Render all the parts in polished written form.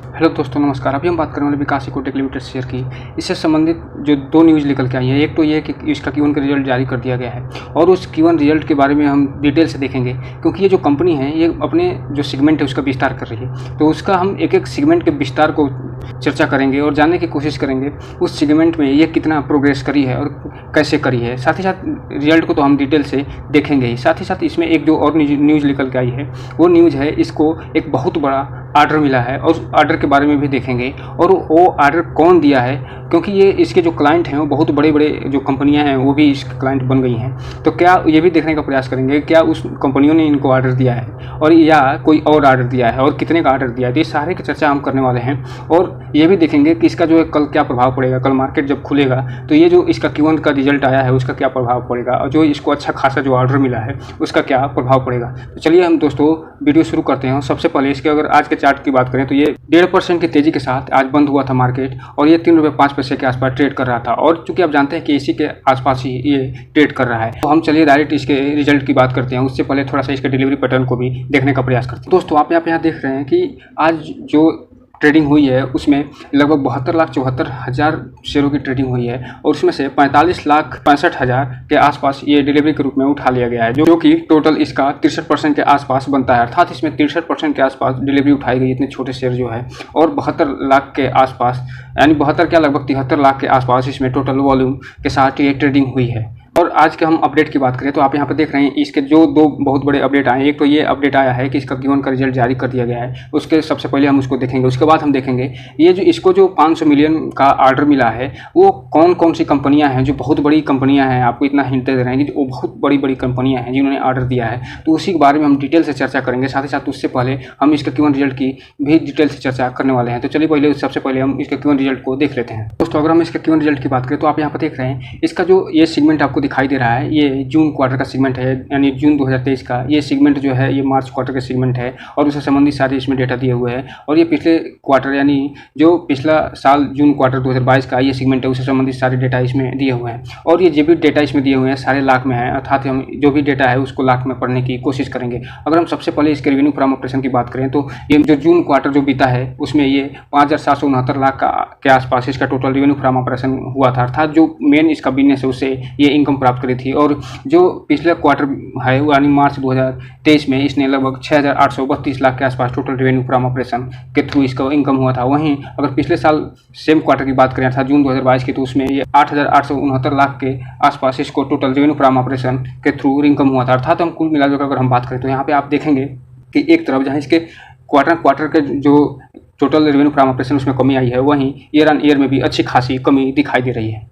Hello दोस्तों, नमस्कार। अभी हम बात करने वाले विकास इकोटेक लिमिटेड शेयर की। इससे संबंधित जो दो न्यूज़ निकल के आई है, एक तो ये है कि इसका Q1 का रिजल्ट जारी कर दिया गया है और उस Q1 रिजल्ट के बारे में हम डिटेल से देखेंगे, क्योंकि ये जो कंपनी है ये अपने जो सेगमेंट है उसका विस्तार कर रही है। तो उसका हम एक एक सेगमेंट के विस्तार को चर्चा करेंगे और जानने की कोशिश करेंगे उस सेगमेंट में ये कितना प्रोग्रेस करी है और कैसे करी है। साथ ही साथ रिजल्ट को तो हम डिटेल से देखेंगे ही, साथ ही साथ इसमें एक जो और न्यूज़ निकल के आई है वो न्यूज़ है इसको एक बहुत बड़ा आर्डर मिला है और उस आर्डर के बारे में भी देखेंगे और वो आर्डर कौन दिया है, क्योंकि ये इसके जो क्लाइंट हैं वो बहुत बड़े बड़े जो कंपनियां हैं वो भी इसके क्लाइंट बन गई हैं। तो क्या ये भी देखने का प्रयास करेंगे क्या उस कंपनियों ने इनको आर्डर दिया है और या कोई और आर्डर दिया है और कितने का आर्डर दिया है। तो ये सारे की चर्चा हम करने वाले हैं और ये भी देखेंगे कि इसका जो है कल क्या प्रभाव पड़ेगा। कल मार्केट जब खुलेगा तो ये जो इसका Q1 का रिजल्ट आया है उसका क्या प्रभाव पड़ेगा और जो इसको अच्छा खासा जो ऑर्डर मिला है उसका क्या प्रभाव पड़ेगा। तो चलिए हम दोस्तों वीडियो शुरू करते हैं। सबसे पहले इसके अगर आज के चार्ट की बात करें तो ये 1.5% की तेजी के साथ आज बंद हुआ था मार्केट और ये ₹3.05 के आसपास ट्रेड कर रहा था और चूंकि आप जानते हैं कि इसी के आसपास ही ये ट्रेड कर रहा है, तो हम चलिए डायरेक्ट इसके रिजल्ट की बात करते हैं। उससे पहले थोड़ा सा इसके डिलीवरी पैटर्न को भी देखने का प्रयास करते हैं। दोस्तों आप यहाँ देख रहे हैं कि आज जो ट्रेडिंग हुई है उसमें लगभग 72,74,000 शेयरों की ट्रेडिंग हुई है और उसमें से 45,65,000 के आसपास ये डिलीवरी के रूप में उठा लिया गया है, जो कि टोटल इसका 63% के आसपास बनता है। अर्थात इसमें 63% के आसपास डिलीवरी उठाई गई, इतने छोटे शेयर जो है, और 72 लाख के आसपास, यानी 72 क्या लगभग 73 लाख के आसपास इसमें टोटल वॉल्यूम के साथ ये ट्रेडिंग हुई है। और आज के हम अपडेट की बात करें तो आप यहाँ पर देख रहे हैं इसके जो दो बहुत बड़े अपडेट आए हैं। एक तो ये अपडेट आया है कि इसका Q1 का रिजल्ट जारी कर दिया गया है, उसके सबसे पहले हम उसको देखेंगे। उसके बाद हम देखेंगे ये जो इसको जो 500 मिलियन का आर्डर मिला है वो कौन कौन सी कंपनियां हैं, जो बहुत बड़ी कंपनियां हैं। आपको इतना हिंट दे रहे हैं कि वो बहुत बड़ी बड़ी कंपनियां हैं जिन्होंने ऑर्डर दिया है, तो उसी के बारे में हम डिटेल से चर्चा करेंगे। साथ ही साथ उससे पहले हम इसके Q1 रिजल्ट की भी डिटेल से चर्चा करने वाले हैं। तो चलिए पहले सबसे पहले हम इसके Q1 रिजल्ट को देख लेते हैं। दोस्तों अगर हम इसके Q1 रिजल्ट की बात करें तो आप यहाँ पर देख रहे हैं इसका जो ये सेगमेंट आपको दिखाई दे रहा है, ये जून क्वार्टर का सेगमेंट है, यानी जून 2023 का। ये सेगमेंट जो है ये मार्च क्वार्टर का सेगमेंट है और उससे संबंधित सारे इसमें डेटा दिए हुए हैं। और ये पिछले क्वार्टर यानी जो पिछला साल जून क्वार्टर 2022 का ये सेगमेंट है उससे संबंधित सारे डेटा इसमें दिए हुए हैं। और ये जो भी डेटा इसमें दिए हुए हैं सारे लाख में है, अर्थात हम जो भी डेटा है उसको लाख में पढ़ने की कोशिश करेंगे। अगर हम सबसे पहले इसके रेवेन्यू फ्रॉम ऑपरेशन की बात करें तो ये जो जून क्वार्टर जो बीता है उसमें ये 5,769 लाख के आसपास इसका टोटल रेवेन्यू फ्रॉम ऑपरेशन हुआ था, अर्थात जो मेन इसका बिजनेस है उससे ये इनकम प्राप्त करी थी। और जो पिछले क्वार्टर है यानी मार्च 2023 में इसने लगभग 6,832 लाख के आसपास टोटल रेवेन्यू फ्रॉम ऑपरेशन के थ्रू इसका इनकम हुआ था। वहीं अगर पिछले साल सेम क्वार्टर की बात करें था जून 2022 की, तो उसमें ये 8,869 लाख के आसपास इसको टोटल रेवेन्यू फ्रॉम ऑपरेशन के थ्रू इनकम हुआ था। अर्थात हम कुल मिलाकर अगर हम बात करें तो यहाँ पे आप देखेंगे कि एक तरफ जहाँ इसके क्वार्टर के जो टोटल रेवेन्यू फ्रॉम ऑपरेशन उसमें कमी आई है, वहीं ईयर ऑन ईयर में भी अच्छी खासी कमी दिखाई दे रही है।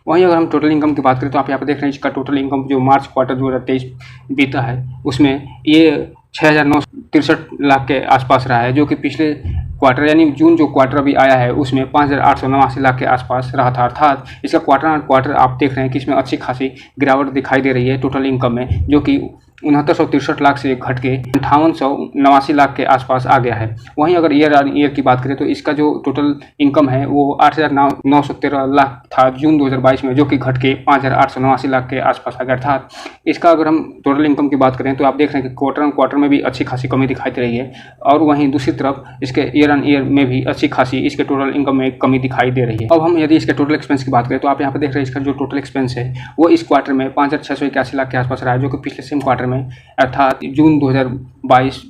वहीं अगर हम टोटल इनकम की बात करें तो आप यहाँ पर देख रहे हैं इसका टोटल इनकम जो मार्च क्वार्टर 2023 बीता है उसमें ये 6,963 लाख के आसपास रहा है, जो कि पिछले क्वार्टर यानी जून जो क्वार्टर अभी आया है उसमें 5,889 लाख के आसपास रहा था। अर्थात इसका क्वार्टर ऑन क्वार्टर आप देख रहे हैं कि इसमें अच्छी खासी गिरावट दिखाई दे रही है टोटल इनकम में, जो कि 6963 लाख से घट के 5889 लाख के आसपास आ गया है। वहीं अगर ईयर ऑन ईयर की बात करें तो इसका जो टोटल इनकम है वो 8,913 लाख था जून 2022 में, जो कि घट के 5,889 लाख के आसपास आ गया। अर्थात इसका अगर हम टोटल इनकम की बात करें तो आप देख रहे हैं कि क्वार्टर ऑन क्वार्टर में भी अच्छी खासी कमी दिखाई दे रही है और वहीं दूसरी तरफ इसके ईयर ऑन ईयर में भी अच्छी खासी इसके टोटल इनकम में कमी दिखाई दे रही है। अब हम यदि इसके टोटल एक्सपेंस की बात करें तो आप यहाँ पर देख रहे हैं इसका जो टोटल एक्सपेंस है वो इस क्वार्टर में 5,681 लाख के आसपास रहा है, जो कि पिछले सेम क्वार्टर में अर्थात जून 2022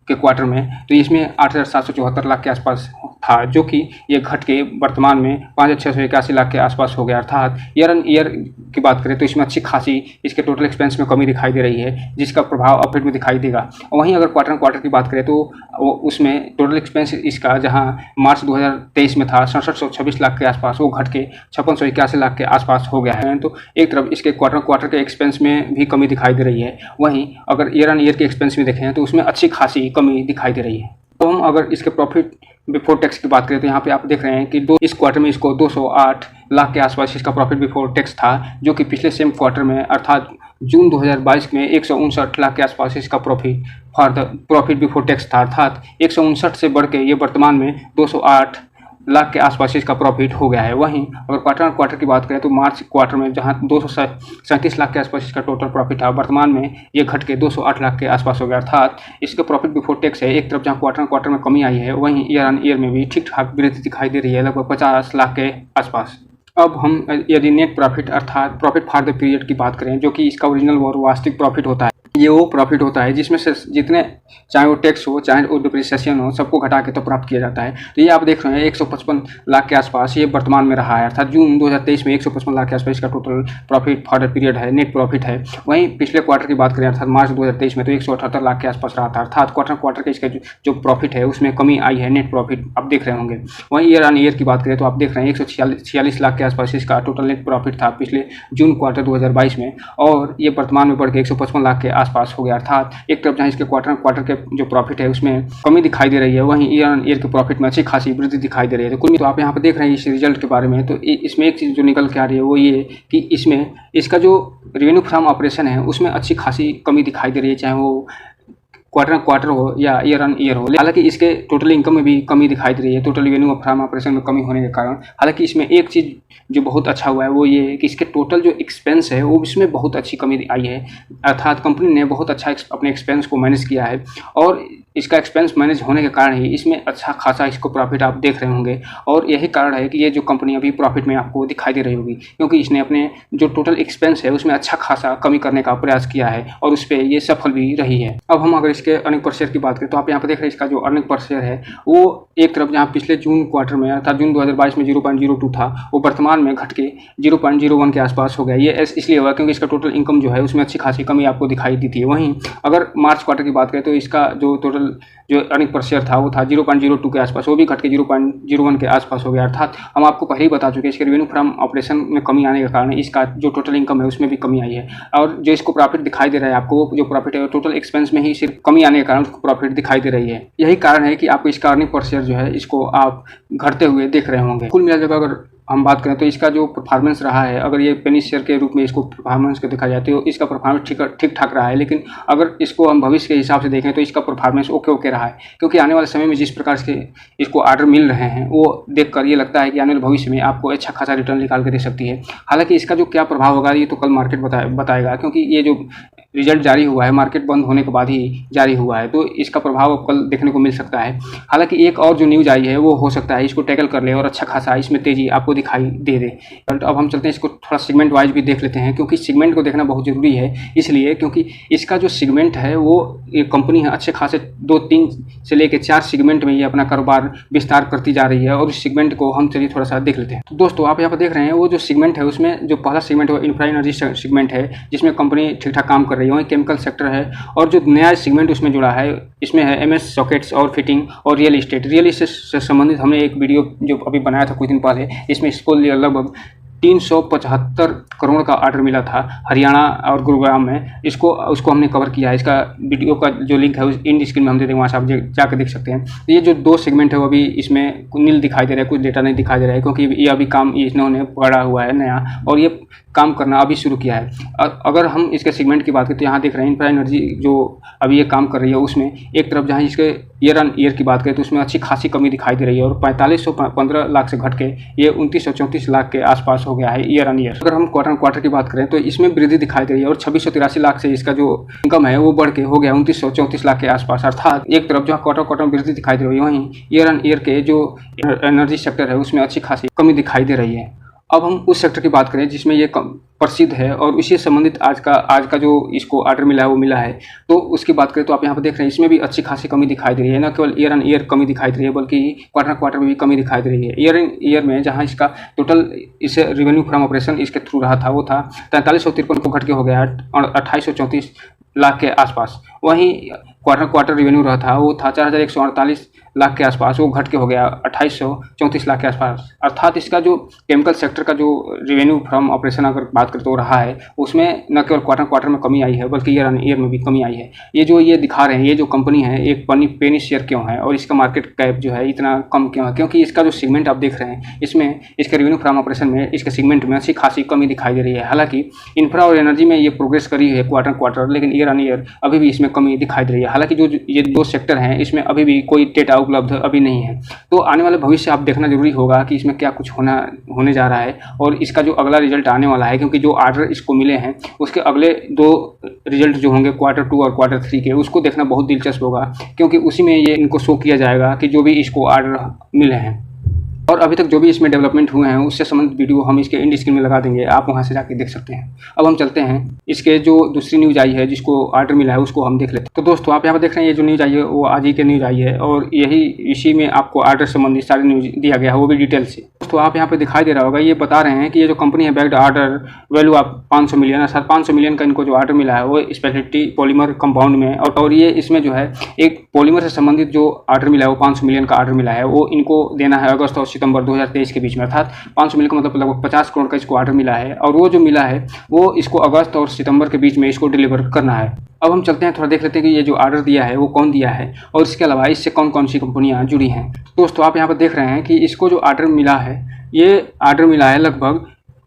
के क्वार्टर में तो इसमें 8,774 लाख के आसपास था, जो कि ये घट के वर्तमान में 5,681 लाख के आसपास हो गया। अर्थात ईयर ऑन ईयर की बात करें तो इसमें अच्छी खासी इसके टोटल एक्सपेंस में कमी दिखाई दे रही है, जिसका प्रभाव अपडेट में दिखाई देगा। वहीं अगर क्वार्टर की बात करें तो उसमें टोटल एक्सपेंस इसका जहां मार्च 2023 में था 6726 लाख के आसपास, वो घट के 5681 लाख के आसपास हो गया है। तो एक तरफ इसके क्वार्टर के एक्सपेंस में भी कमी दिखाई दे रही है, वहीं अगर ईयर ऑन ईयर के एक्सपेंस में देखें तो उसमें अच्छी खासी कमी दिखाई दे रही है। तो हम अगर इसके प्रॉफिट बिफोर टैक्स की बात करें तो यहाँ पे आप देख रहे हैं कि इस क्वार्टर में इसको 208 लाख के आसपास इसका प्रॉफिट बिफोर टैक्स था, जो कि पिछले सेम क्वार्टर में अर्थात जून 2022 में 159 लाख के आसपास इसका प्रॉफिट बिफोर टैक्स था। अर्थात 159 से बढ़ के ये वर्तमान में 208 लाख के आसपास इसका प्रॉफिट हो गया है। वहीं अगर क्वार्टर क्वार्टर की बात करें तो मार्च क्वार्टर में जहां 237 लाख के आसपास इसका टोटल प्रॉफिट था, वर्तमान में ये घट के 208 लाख के आसपास हो गया। अर्थात इसका प्रॉफिट बिफोर टैक्स है, एक तरफ जहां क्वार्टर में कमी आई है, वहीं ईयर ऑन ईयर में भी ठीक ठाक वृद्धि दिखाई दे रही है, लगभग 50 लाख के आसपास। अब हम यदि नेट प्रॉफिट अर्थात प्रॉफिट फॉर द पीरियड की बात करें, जो कि इसका ओरिजिनल और वास्तविक प्रॉफिट होता है, ये वो प्रॉफिट होता है जिसमें से जितने चाहे वो टैक्स हो चाहे वो डिप्रिसिएशन हो, सबको घटा के तो प्राप्त किया जाता है। तो ये आप देख रहे हैं 155 लाख के आसपास ये वर्तमान में रहा है, अर्थात जून 2023 में 155 लाख के आसपास इसका total profit for the period है, नेट प्रॉफिट है। वहीं पिछले क्वार्टर की बात करें अर्थात मार्च 2023 में तो 178 लाख के आसपास रहा था, अर्थात क्वार्टर के इसका जो प्रॉफिट है उसमें कमी आई है, नेट प्रॉफिट आप देख रहे होंगे। वहीं ईयर ऑन ईयर की बात करें तो आप देख रहे हैं 146 लाख के आसपास इसका टोटल नेट प्रॉफिट था पिछले जून क्वार्टर 2022 में, और ये वर्तमान में बढ़ के 155 लाख के आसपास हो गया। अर्थात एक तरफ जहां इसके क्वार्टर के जो प्रॉफिट है उसमें कमी दिखाई दे रही है, वहीं ईयर ऑन ईयर के प्रॉफिट में अच्छी खासी वृद्धि दिखाई दे रही है। तो कुल तो आप यहाँ पर देख रहे हैं इस रिजल्ट के बारे में, तो इसमें एक चीज़ जो निकल के आ रही है वो ये कि इसमें इसका जो रेवेन्यू फ्रॉम ऑपरेशन है उसमें अच्छी खासी कमी दिखाई दे रही है, चाहे वो क्वार्टर हो या ईयर ऑन ईयर हो। हालांकि इसके टोटल इनकम में भी कमी दिखाई दे रही है, टोटल रेवेन्यू फ्रॉम ऑपरेशन में कमी होने के कारण। हालांकि इसमें एक चीज़ जो बहुत अच्छा हुआ है वो ये है कि इसके टोटल जो एक्सपेंस है वो इसमें बहुत अच्छी कमी आई है, अर्थात कंपनी ने बहुत अच्छा अपने एक्सपेंस को मैनेज किया है, और इसका एक्सपेंस मैनेज होने के कारण ही इसमें अच्छा खासा इसको प्रॉफिट आप देख रहे होंगे। और यही कारण है कि ये जो कंपनी अभी प्रॉफिट में आपको दिखाई दे रही होगी, क्योंकि इसने अपने जो टोटल एक्सपेंस है उसमें अच्छा खासा कमी करने का प्रयास किया है और उस पर ये सफल भी रही है। अब हम अगर इसके अर्निंग पर शेयर की बात करें तो आप यहाँ पर देख रहे हैं इसका जो अर्निंग पर शेयर है वो एक तरफ जहाँ पिछले जून क्वार्टर में अर्थात जून 2022 में 0.02 था, वो वर्तमान में घट के 0.01 के आसपास हो गया। ये इसलिए हुआ क्योंकि इसका टोटल इनकम जो है उसमें अच्छी खासी कमी आपको दिखाई दी थी। वहीं अगर मार्च क्वार्टर की बात करें तो इसका जो टोटल जो अर्निंग पर शेयर था वो था 0.02 के आसपास, वो भी घट के 0.01 के आसपास हो गया। अर्थात हम आपको पहले ही बता चुके हैं इसके रेवेन्यू फ्रॉम ऑपरेशन में कमी आने के कारण इसका जो टोटल इनकम है उसमें भी कमी आई है, और जो इसको प्रॉफिट दिखाई दे रहा है आपको वो जो प्रॉफिट है टोटल एक्सपेंस में ही सिर्फ कमी आने के कारण उसको प्रॉफिट दिखाई दे रही है। यही कारण है कि आपको इसका अर्निंग पर शेयर जो है इसको आप घटते हुए देख रहे होंगे। कुल मिला जगह अगर हम बात करें तो इसका जो परफॉर्मेंस रहा है, अगर ये पेनी शेयर के रूप में इसको परफॉर्मेंस को देखा जाए तो इसका परफॉर्मेंस ठीक ठाक रहा है, लेकिन अगर इसको हम भविष्य के हिसाब से देखें तो इसका परफॉर्मेंस ओके रहा है, क्योंकि आने वाले समय में जिस प्रकार से इसको ऑर्डर मिल रहे हैं वो देखकर ये लगता है कि आने वाले भविष्य में आपको अच्छा खासा रिटर्न निकाल के दे सकती है। हालांकि इसका जो क्या प्रभाव होगा ये तो कल मार्केट बताएगा, क्योंकि ये जो रिजल्ट जारी हुआ है मार्केट बंद होने के बाद ही जारी हुआ है, तो इसका प्रभाव अब कल देखने को मिल सकता है। हालांकि एक और जो न्यूज़ आई है वो हो सकता है इसको टैकल कर ले और अच्छा खासा इसमें तेजी आपको दिखाई दे दे। अब हम चलते हैं इसको थोड़ा सेगमेंट वाइज भी देख लेते हैं, क्योंकि सेगमेंट को देखना बहुत ज़रूरी है, इसलिए क्योंकि इसका जो सेगमेंट है वो ये कंपनी है अच्छे खासे 2-3 से लेकर 4 सेगमेंट में ये अपना कारोबार विस्तार करती जा रही है, और उस सेगमेंट को हम चलिए थोड़ा सा देख लेते हैं। तो दोस्तों आप यहाँ पर देख रहे हैं वो जो सेगमेंट है उसमें जो पहला सेगमेंट है इंफ्रा एनर्जी सेगमेंट है, जिसमें कंपनी ठीक ठाक काम कर रही है। वहीं केमिकल सेक्टर है, और जो नया सेगमेंट उसमें जुड़ा है इसमें है एमएस सॉकेट्स और फिटिंग और रियल एस्टेट। रियल एस्टेट से संबंधित हमने एक वीडियो जो अभी बनाया था कुछ दिन पहले, इसमें इसको लगभग 375 करोड़ का ऑर्डर मिला था हरियाणा और गुरुग्राम में, उसको हमने कवर किया है। इसका वीडियो का जो लिंक है उस इन स्क्रीन में हम दे देंगे, वहाँ से आप जाकर देख सकते हैं। तो ये जो 2 सेगमेंट है वो अभी इसमें नील दिखाई दे रहा है, कुछ डेटा नहीं दिखाई दे रहा है, क्योंकि ये अभी काम इन्होंने पकड़ा हुआ है नया, और ये काम करना अभी शुरू किया है। अगर हम इसके सेगमेंट की बात करें तो यहाँ देख रहे हैं इंफ्रा एनर्जी जो अभी ये काम कर रही है उसमें एक तरफ जहाँ इसके ईयर ऑन ईयर की बात करें तो उसमें अच्छी खासी कमी दिखाई दे रही है, और 4515 लाख से घट के ये 2934 लाख के आसपास हो गया है ईयर ऑन ईयर। अगर हम क्वार्टर की बात करें तो इसमें वृद्धि दिखाई दे रही है, और 2683 लाख से इसका जो इनकम है वो बढ़ के हो गया 2934 लाख के आसपास। अर्थात एक तरफ जहाँ क्वार्टर में वृद्धि दिखाई दे रही है, वहीं ईयर ऑन ईयर के जो एनर्जी सेक्टर है उसमें अच्छी खासी कमी दिखाई दे रही है। अब हम उस सेक्टर की बात करें जिसमें ये प्रसिद्ध है और उसी से संबंधित आज का जो इसको ऑर्डर मिला है वो मिला है, तो उसकी बात करें तो आप यहाँ पर देख रहे हैं इसमें भी अच्छी खासी कमी दिखाई दे रही है। न केवल ईयर ऑन ईयर कमी दिखाई दे रही है बल्कि क्वार्टर में भी कमी दिखाई दे रही है। ईयर इन ईयर में जहाँ इसका टोटल इसे रेवेन्यू फ्रॉम ऑपरेशन इसके थ्रू रहा था वो था 4353 को घट के हो गया 2834 लाख के आसपास। वहीं क्वार्टर रेवेन्यू रहा था वो था 4148 लाख के आसपास, वो घट के हो गया 2834 लाख के आसपास। अर्थात इसका जो केमिकल सेक्टर का जो रेवेन्यू फ्रॉम ऑपरेशन अगर बात करें तो रहा है उसमें न केवल क्वार्टर में कमी आई है बल्कि ईयर ऑन ईयर में भी कमी आई है। ये दिखा रहे हैं ये जो कंपनी है एक पेनी शेयर क्यों है और इसका मार्केट कैप जो है इतना कम क्यों है, क्योंकि इसका जो सेगमेंट आप देख रहे हैं इसमें इसके रेवेन्यू फ्रॉम ऑपरेशन में इसके सेगमेंट में अच्छी खासी कमी दिखाई दे रही है। हालांकि इंफ्रा और एनर्जी में ये प्रोग्रेस करी है क्वार्टर, लेकिन ईयर ऑन ईयर अभी भी इसमें कमी दिखाई दे रही है। हालांकि जो ये 2 सेक्टर हैं इसमें अभी भी कोई डेटा उपलब्ध अभी नहीं है। तो आने वाले भविष्य आप देखना जरूरी होगा कि इसमें क्या कुछ होने जा रहा है और इसका जो अगला रिजल्ट आने वाला है, क्योंकि जो आर्डर इसको मिले हैं उसके अगले 2 रिजल्ट जो होंगे Q2 और Q3 के, उसको देखना बहुत दिलचस्प होगा, क्योंकि उसी में ये इनको शो किया जाएगा कि जो भी इसको आर्डर मिले हैं और अभी तक जो भी इसमें डेवलपमेंट हुए हैं उससे संबंधित वीडियो हम इसके एंड स्क्रीन में लगा देंगे, आप वहां से जाके देख सकते हैं। अब हम चलते हैं इसके जो दूसरी न्यूज़ आई है जिसको आर्डर मिला है उसको हम देख लेते हैं। तो दोस्तों आप यहाँ पर देख रहे हैं ये जो न्यूज़ आई है वो आज ही की न्यूज़ आई है और यही इसी में आपको आर्डर संबंधित सारी न्यूज़ दिया गया है, वो भी डिटेल से। दोस्तों आप यहाँ पे दिखाई दे रहा होगा, ये बता रहे हैं कि ये जो कंपनी है बैक्ड आर्डर वैल्यू आप 500 मिलियन है, 500 मिलियन का इनको जो आर्डर मिला है वो स्पेशलिटी पॉलीमर कंपाउंड में, और ये इसमें जो है एक पॉलीमर से संबंधित जो आर्डर मिला है वो 500 मिलियन का आर्डर मिला है, वो इनको देना है अगस्त और सितंबर 2023 के बीच में, अर्थात 500 मिलियन का मतलब लगभग 50 करोड़ का इसको आर्डर मिला है और वो जो मिला है वो इसको अगस्त और सितंबर के बीच में इसको डिलीवर करना है। अब हम चलते हैं थोड़ा देख लेते हैं कि ये जो आर्डर दिया है वो कौन दिया है और इसके अलावा इससे कौन कौन सी कंपनियां जुड़ी हैं। दोस्तों आप यहाँ पर देख रहे हैं कि इसको जो आर्डर मिला है, ये आर्डर मिला है लगभग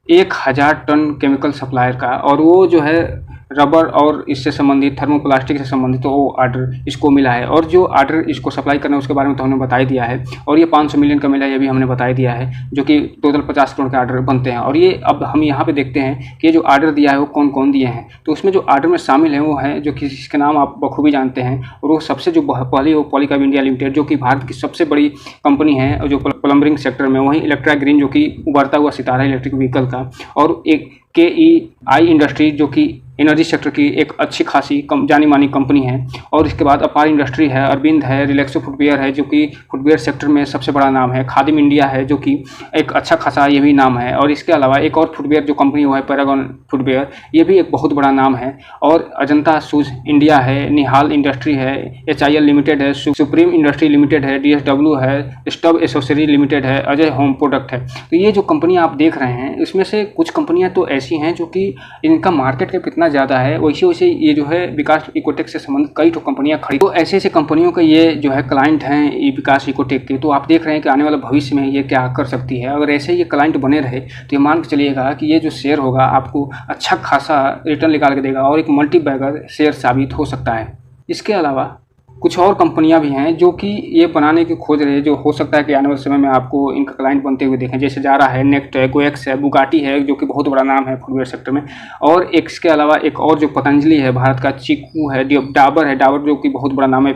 1000 टन केमिकल सप्लायर का, और वो जो है रबर और इससे संबंधित थर्मोप्लास्टिक से संबंधित तो वो आर्डर इसको मिला है। और जो आर्डर इसको सप्लाई करना है उसके बारे में तो हमने बता ही दिया है, और ये 500 मिलियन का मिला है ये भी हमने बता ही दिया है, जो कि टोटल 50 करोड़ के आर्डर बनते हैं। और ये अब हम यहाँ पे देखते हैं कि ये जो आर्डर दिया है वो कौन कौन दिए हैं। तो उसमें जो आर्डर में शामिल है वो है जो किसी के नाम आप बखूबी जानते हैं, और वो सबसे जो पहली वो पॉलीकैब इंडिया लिमिटेड, जो कि भारत की सबसे बड़ी कंपनी है जो प्लम्बरिंग सेक्टर में। वहीं इलेक्ट्रा ग्रीन जो कि उभरता हुआ सितारा है इलेक्ट्रिक व्हीकल का, और एक KEI इंडस्ट्री जो कि एनर्जी सेक्टर की एक अच्छी खासी जानी मानी कंपनी है। और इसके बाद अपार इंडस्ट्री है, अरविंद है, रिलैक्सो फुटवेयर है जो कि फुटवेयर सेक्टर में सबसे बड़ा नाम है, खादिम इंडिया है जो कि एक अच्छा खासा ये भी नाम है, और इसके अलावा एक और फुटवेयर जो कंपनी वो है पैरागॉन फुटवेयर, ये भी एक बहुत बड़ा नाम है, और अजंता शूज इंडिया है, निहाल इंडस्ट्री है, HIL लिमिटेड है, सुप्रीम इंडस्ट्री लिमिटेड है, DSW है, स्टब एसोसरी लिमिटेड है, अजय होम प्रोडक्ट है। तो ये जो कंपनियाँ आप देख रहे हैं इसमें से कुछ कंपनियाँ तो ऐसी हैं जो कि इनका मार्केट कैप इतना ज़्यादा है, वैसे ये जो है विकास इकोटेक से संबंधित कई तो कंपनियां खड़ी, तो ऐसे कंपनियों के ये जो है क्लाइंट हैं ये विकास इकोटेक के। तो आप देख रहे हैं कि आने वाले भविष्य में ये क्या कर सकती है। अगर ऐसे ये क्लाइंट बने रहे तो ये मान के चलिएगा कि ये जो शेयर होगा आपको अच्छा खासा रिटर्न निकाल के देगा और एक मल्टी बैगर शेयर साबित हो सकता है। इसके अलावा कुछ और कंपनियां भी हैं जो कि ये बनाने की खोज रही है, जो हो सकता है कि आने वाले समय में आपको इनका क्लाइंट बनते हुए देखें, जैसे जारा है, नेक्ट है, गोएक्स है, बुगाटी है जो कि बहुत बड़ा नाम है फुटवेयर सेक्टर में, और इसके अलावा एक और जो पतंजलि है भारत का, चीकू है, डाबर है, डाबर जो कि बहुत बड़ा नाम है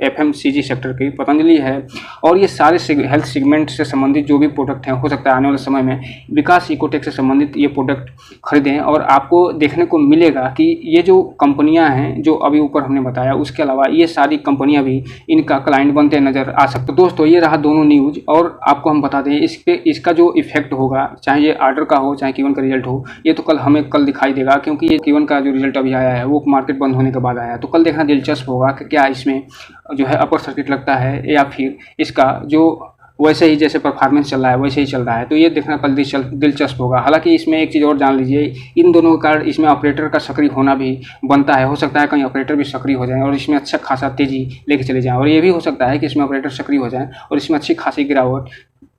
FMCG सेक्टर की, पतंजलि है, और ये सारे हेल्थ सेगमेंट से संबंधित जो भी प्रोडक्ट हैं हो सकता है आने वाले समय में विकास इकोटेक से संबंधित ये प्रोडक्ट खरीदें। और आपको देखने को मिलेगा कि ये जो कंपनियाँ हैं जो अभी ऊपर हमने बताया, उसके अलावा ये सारी कंपनियां भी इनका क्लाइंट बनते नजर आ सकते। दोस्तों ये रहा दोनों न्यूज़, और आपको हम बता दें इसका जो इफेक्ट होगा, चाहे ये आर्डर का हो चाहे Q1 का रिजल्ट हो, ये तो कल दिखाई देगा, क्योंकि ये Q1 का जो रिजल्ट अभी आया है वो मार्केट बंद होने के बाद आया है। तो कल देखना दिलचस्प होगा कि क्या इसमें जो है अपर सर्किट लगता है या फिर इसका जो वैसे ही जैसे परफॉर्मेंस चल रहा है वैसे ही चल रहा है। तो ये देखना कल दिलचस्प होगा। हालांकि इसमें एक चीज़ और जान लीजिए, इन दोनों के कारण इसमें ऑपरेटर का सक्रिय होना भी बनता है। हो सकता है कहीं ऑपरेटर भी सक्रिय हो जाए और इसमें अच्छा खासा तेजी लेके चले जाएँ, और ये भी हो सकता है कि इसमें ऑपरेटर सक्रिय हो जाए और इसमें अच्छी खासी गिरावट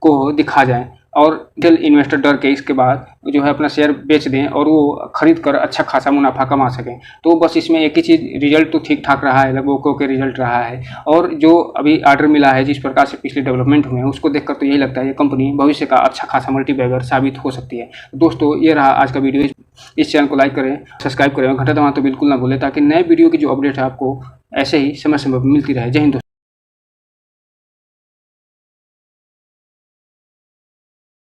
को दिखा जाए, और रिटेल इन्वेस्टर डर के इसके बाद जो है अपना शेयर बेच दें और वो खरीद कर अच्छा खासा मुनाफा कमा सकें। तो बस इसमें एक ही चीज़, रिजल्ट तो ठीक ठाक रहा है, लगभग ओके रिजल्ट रहा है, और जो अभी आर्डर मिला है जिस प्रकार से पिछले डेवलपमेंट हुए हैं उसको देखकर तो यही लगता है ये कंपनी भविष्य का अच्छा खासा मल्टीबैगर साबित हो सकती है। दोस्तों ये रहा आज का वीडियो। इस चैनल को लाइक करें, सब्सक्राइब करें और घंटा दबाना तो बिल्कुल ना भूलें, ताकि नए वीडियो की जो अपडेट है आपको ऐसे ही समय समय पर मिलती रहे। जय हिंद।